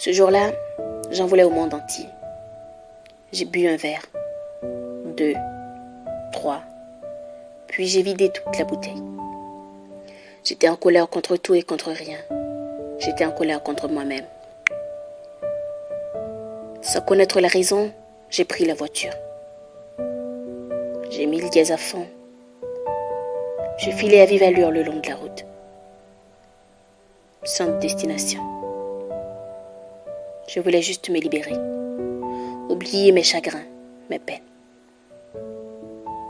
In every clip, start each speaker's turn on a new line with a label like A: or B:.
A: Ce jour-là, j'en voulais au monde entier. J'ai bu un verre, 2, 3, puis j'ai vidé toute la bouteille. J'étais en colère contre tout et contre rien. J'étais en colère contre moi-même. Sans connaître la raison, j'ai pris la voiture. J'ai mis le gaz à fond. Je filais à vive allure le long de la route. Sans destination. Je voulais juste me libérer. Oublier mes chagrins, mes peines.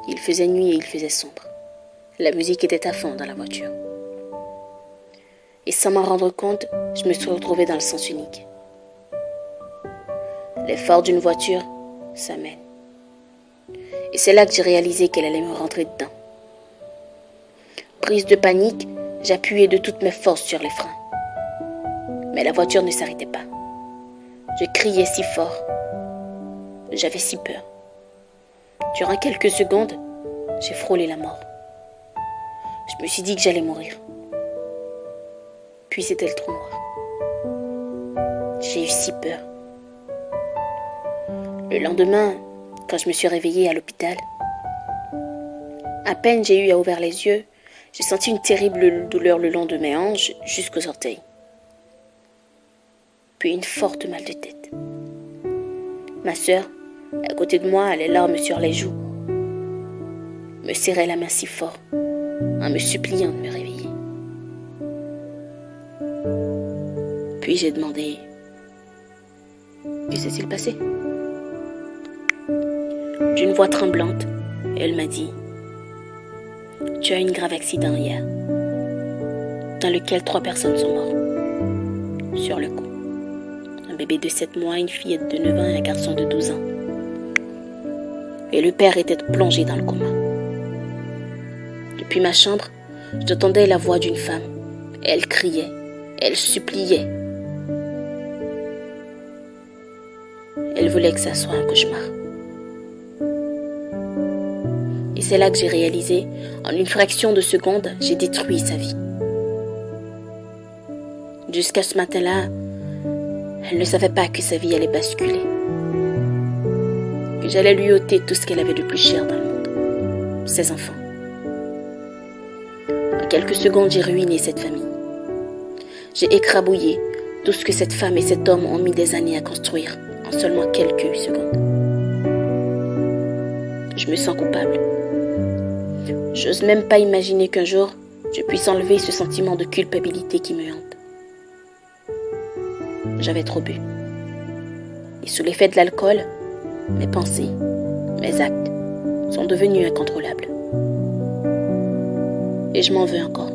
A: Il faisait nuit et il faisait sombre. La musique était à fond dans la voiture. Et sans m'en rendre compte, je me suis retrouvée dans le sens unique. L'effort d'une voiture, ça mène. Et c'est là que j'ai réalisé qu'elle allait me rentrer dedans. Prise de panique, j'appuyais de toutes mes forces sur les freins. Mais la voiture ne s'arrêtait pas. Je criais si fort. J'avais si peur. Durant quelques secondes, j'ai frôlé la mort. Je me suis dit que j'allais mourir. Puis c'était le trou noir. J'ai eu si peur. Le lendemain, quand je me suis réveillée à l'hôpital, à peine j'ai eu à ouvrir les yeux, j'ai senti une terrible douleur le long de mes hanches jusqu'aux orteils. Puis une forte mal de tête. Ma sœur, à côté de moi, les larmes sur les joues, me serrait la main si fort, en me suppliant de me réveiller. Puis j'ai demandé « Que s'est-il passé ?» D'une voix tremblante, elle m'a dit « Tu as eu un grave accident hier, dans lequel 3 personnes sont mortes, sur le coup. Un bébé de 7 mois, une fillette de 9 ans et un garçon de 12 ans. Et le père était plongé dans le coma. Depuis ma chambre, j'entendais la voix d'une femme. Elle criait, elle suppliait. Elle voulait que ça soit un cauchemar. Et c'est là que j'ai réalisé, en une fraction de seconde, j'ai détruit sa vie. Jusqu'à ce matin-là, elle ne savait pas que sa vie allait basculer. Que j'allais lui ôter tout ce qu'elle avait de plus cher dans le monde, ses enfants. En quelques secondes, j'ai ruiné cette famille. J'ai écrabouillé tout ce que cette femme et cet homme ont mis des années à construire en seulement quelques secondes. Je me sens coupable. J'ose même pas imaginer qu'un jour, je puisse enlever ce sentiment de culpabilité qui me hante. J'avais trop bu. Et sous l'effet de l'alcool, mes pensées, mes actes sont devenus incontrôlables. Et je m'en veux encore.